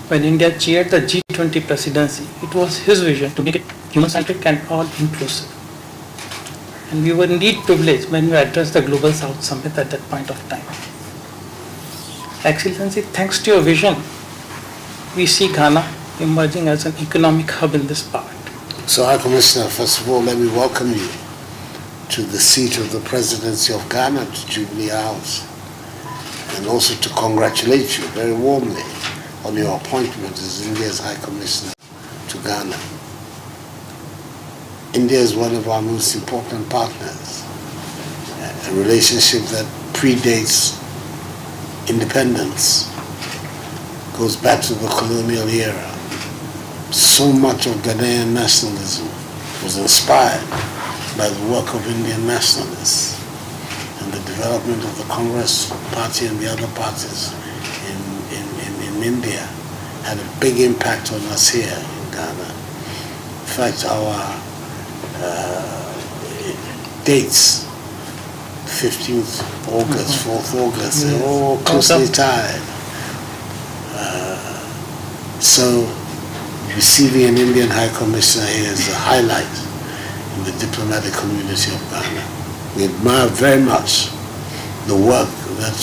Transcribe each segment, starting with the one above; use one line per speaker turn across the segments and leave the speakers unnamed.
when India chaired the G20 presidency, it was his vision to make it human-centric and all-inclusive. And we were indeed privileged when we addressed the Global South Summit at that point of time. Excellency, thanks to your vision, we see Ghana emerging as an economic hub in this part.
So, High Commissioner, first of all, let me welcome you to the seat of the presidency of Ghana, to Jubilee House, and also to congratulate you very warmly on your appointment as India's High Commissioner to Ghana. India is one of our most important partners, a relationship that predates independence, goes back to the colonial era. So much of Ghanaian nationalism was inspired by the work of Indian nationalists, and the development of the Congress Party and the other parties in India had a big impact on us here in Ghana. In fact, our dates, 15th August, 4th August, they're all closely tied. So receiving an Indian High Commissioner here is a highlight in the diplomatic community of Ghana. We admire very much the work that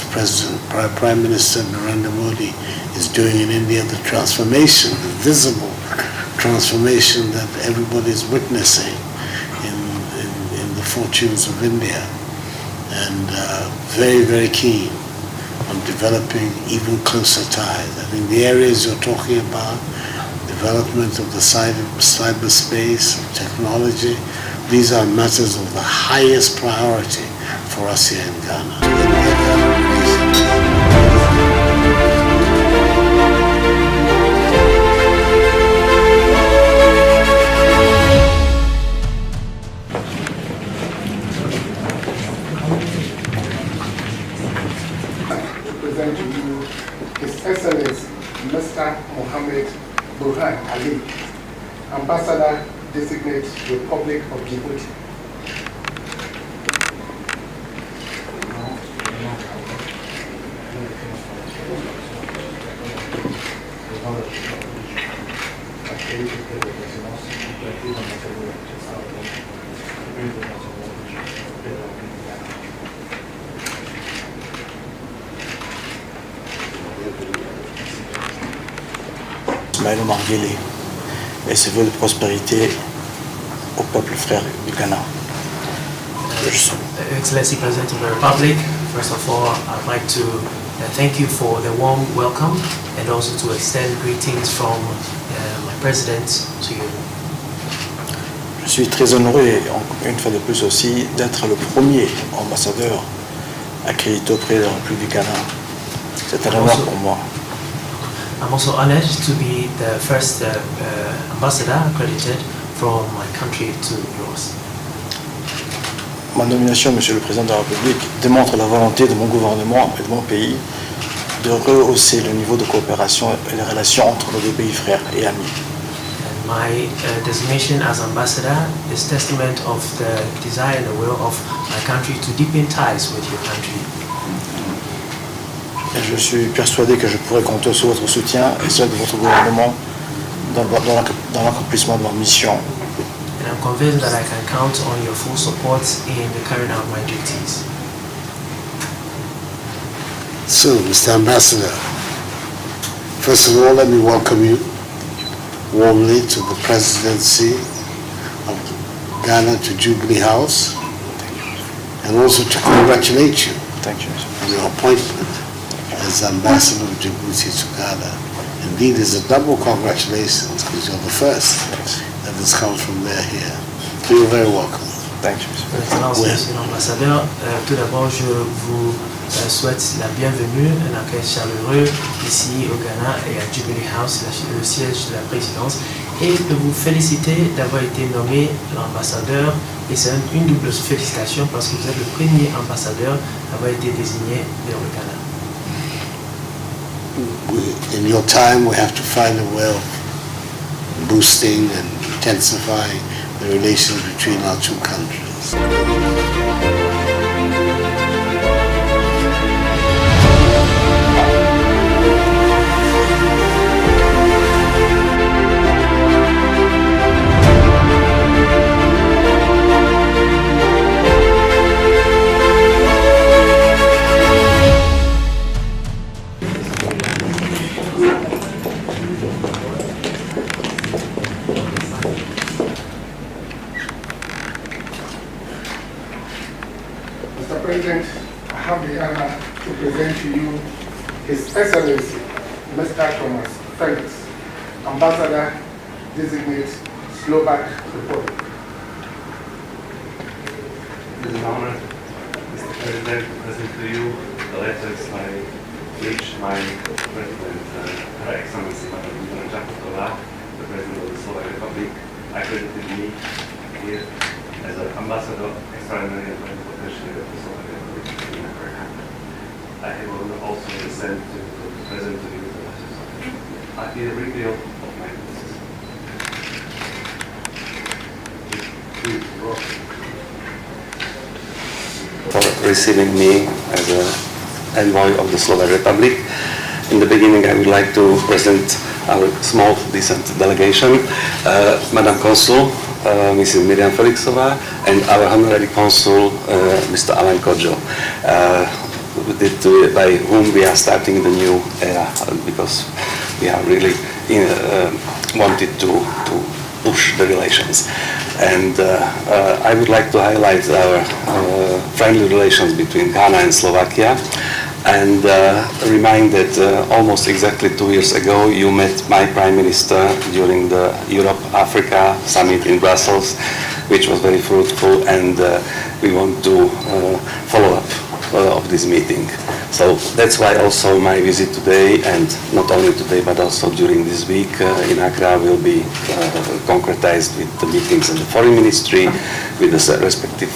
Prime Minister Narendra Modi is doing in India, the transformation, the visible transformation that everybody is witnessing in the fortunes of India, and very, very keen on developing even closer ties. I think the areas you're talking about, development of the cyberspace, technology, these are matters of the highest priority for us here in Ghana.
Present to you His Excellency Mr. Mohammed Burhan Ali, Ambassador Designate Republic of Djibouti.
Marguerite et ses vœux de prospérité au peuple frère du Ghana.
Excellency President of the Republic, first of all, I'd like to thank you for the warm welcome and also to extend greetings from my President to you.
Je suis très honoré, une fois de plus aussi, d'être le premier ambassadeur accrédité auprès de la République du Ghana. C'est un honneur pour moi.
I'm also honored to be the first ambassador accredited from my country to yours.
Ma nomination, Monsieur le Président de la République, démontre la volonté de mon gouvernement et de mon pays de rehausser le niveau de coopération et les relations entre nos deux pays frères et amis.
And my designation as ambassador is testament of the desire and the will of my country to deepen ties with your country.
Et je suis persuadé que je pourrai compter sur votre soutien et celui de votre gouvernement dans l'accomplissement de ma mission.
And I'm convinced that I can count on your full support in the carrying out my duties.
So, Mr. Ambassador, first of all, let me welcome you warmly to the presidency of Ghana, to Jubilee House, and also to congratulate you on your appointment as Ambassador of Djibouti to Ghana. Indeed, it's a double congratulations because you're the first that has come from there here. So you're very welcome.
Thank you.
Excellence, Monsieur l'Ambassadeur, tout d'abord, je vous souhaite la bienvenue, un accueil chaleureux ici au Ghana et à Jubilee House, le siège de la présidence, et de vous féliciter d'avoir été nommé l'ambassadeur. Et c'est une double félicitation parce que vous êtes le premier ambassadeur à avoir été désigné vers le Ghana.
In your time, we have to find a way of boosting and intensifying the relations between our two countries.
President, I have the honor to present to you His Excellency, Mr. Thomas Felix, Ambassador Designate, Slovak Republic.
It is an honor, Mr. President, to present to you the letters which my President, Her Excellency, Madam Ivana Jakutová, the President of the Slovak Republic, accredited me here as an ambassador extraordinary and potentially of the Slovak Republic in her country. I have also sent to present to you the letters. I feel a great deal of my business. For receiving me as an envoy of the Slovak Republic. In the beginning, I would like to present our small, decent delegation. Madam Consul, Mrs. Miriam Felixová, and our honorary consul, Mr. Alan Kodjo, by whom we are starting the new era, because we are really wanted to push the relations. And I would like to highlight our friendly relations between Ghana and Slovakia, and remind that almost exactly 2 years ago you met my Prime Minister during the Europe-Africa summit in Brussels, which was very fruitful, and we want to follow up of this meeting. So that's why also my visit today, and not only today but also during this week in Accra, will be concretized with the meetings in the Foreign Ministry, with the respective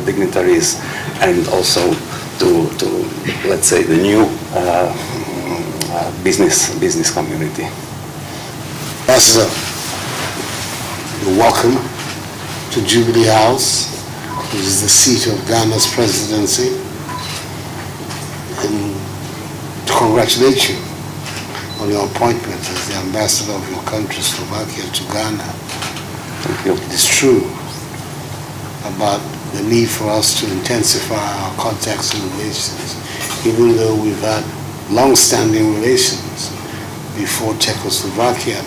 dignitaries, and also to let's say the new business community.
Ambassador, you're welcome to Jubilee House, which is the seat of Ghana's presidency, and to congratulate you on your appointment as the ambassador of your country, Slovakia, to Ghana.
Thank you.
It is true about the need for us to intensify our contacts and relations, even though we've had long-standing relations before Czechoslovakia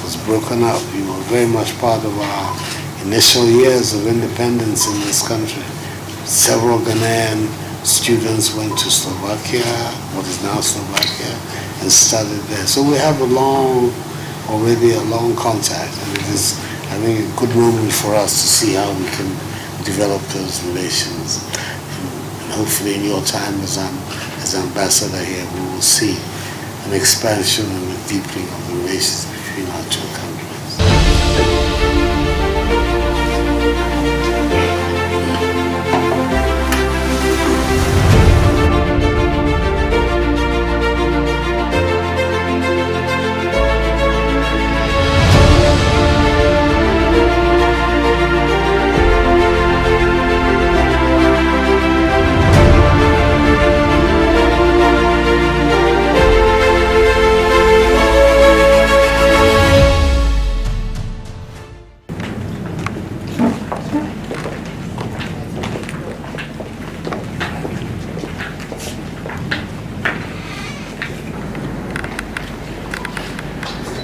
was broken up. You were very much part of our initial years of independence in this country. Several Ghanaian students went to Slovakia, what is now Slovakia, and studied there. So we have already a long contact, and it is, I think, a good moment for us to see how we can develop those relations. And hopefully in your time as ambassador here, we will see an expansion and a deepening of the relations between our two countries.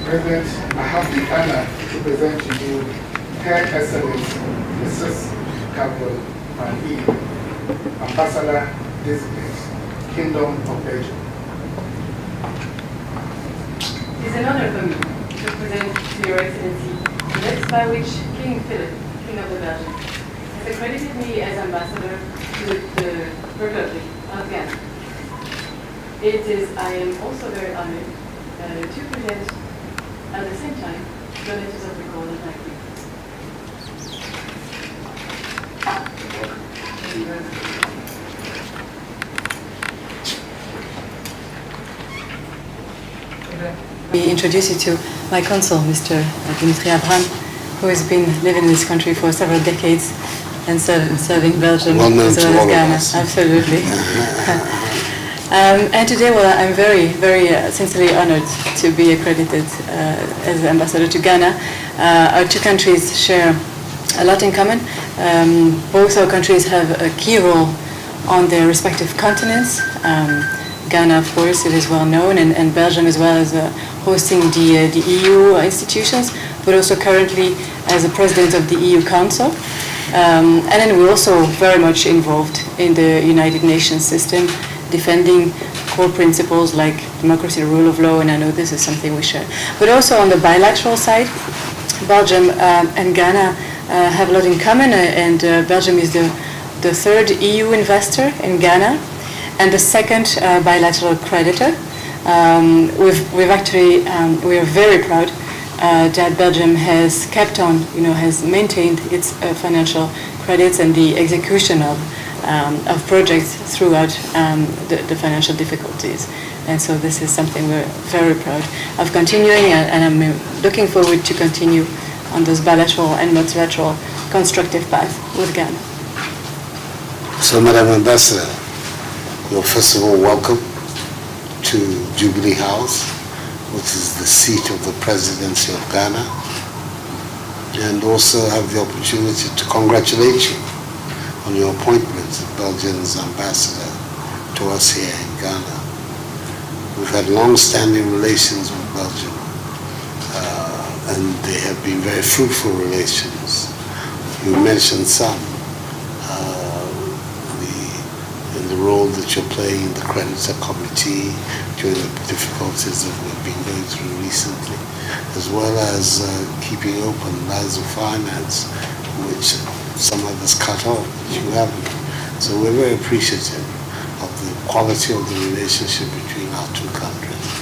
President, I have the honor to present to you Her Excellency Mrs. Gabriel Van E, Ambassador Designate, Kingdom of Belgium.
It is an honor for me to present to Your Excellency the letter by which King Philip, King of the Belgium, has accredited me as ambassador to the Republic of Ghana. I am also very honored to present at the same time the letters of recall and thank you. We introduce you to my consul, Mr. Dimitri Abraham, who has been living in this country for several decades and serving Belgium as well as Ghana. Absolutely. And today, well, I'm very, very sincerely honored to be accredited as ambassador to Ghana. Our two countries share a lot in common. Both our countries have a key role on their respective continents. Ghana, of course, it is well known, and Belgium as well as hosting the EU institutions, but also currently as the president of the EU Council. And then we're also very much involved in the United Nations system, defending core principles like democracy, the rule of law, and I know this is something we share. But also on the bilateral side, Belgium and Ghana have a lot in common, and Belgium is the third EU investor in Ghana and the second bilateral creditor. We are very proud that Belgium has kept on, has maintained its financial credits and the execution of projects throughout the financial difficulties. And so this is something we're very proud of continuing, and I'm looking forward to continue on this bilateral and multilateral constructive path with Ghana.
So, Madam Ambassador, you're first of all welcome to Jubilee House, which is the seat of the presidency of Ghana, and also have the opportunity to congratulate you on your appointment as Belgium's ambassador to us here in Ghana. We've had long-standing relations with Belgium, and they have been very fruitful relations. You mentioned some, in the role that you're playing in the creditor committee during the difficulties that we've been going through recently, as well as keeping open lines of finance, which some of us cut off, but you haven't. So we're very appreciative of the quality of the relationship between our two countries.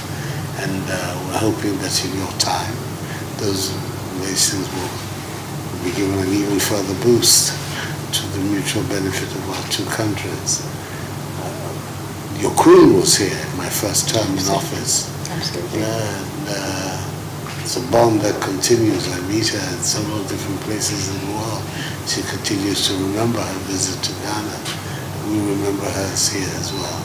And we're hoping that in your time, those relations will be given an even further boost to the mutual benefit of our two countries. Your queen was here in my first term in office.
Absolutely.
And it's a bond that continues. I meet her in several different places in the world. She continues to remember her visit to Ghana. We remember hers here as well.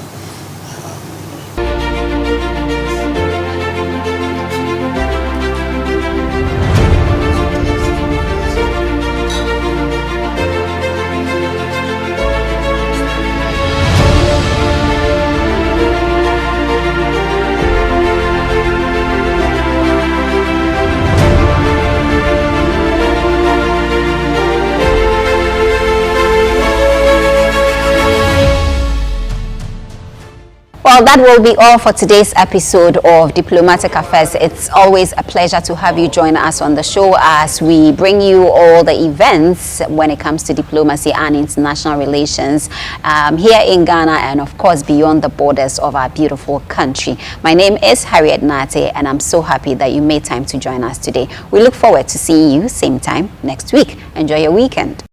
Well, that will be all for today's episode of Diplomatic Affairs. It's always a pleasure to have you join us on the show as we bring you all the events when it comes to diplomacy and international relations here in Ghana and, of course, beyond the borders of our beautiful country. My name is Harriet Nate, and I'm so happy that you made time to join us today. We look forward to seeing you same time next week. Enjoy your weekend.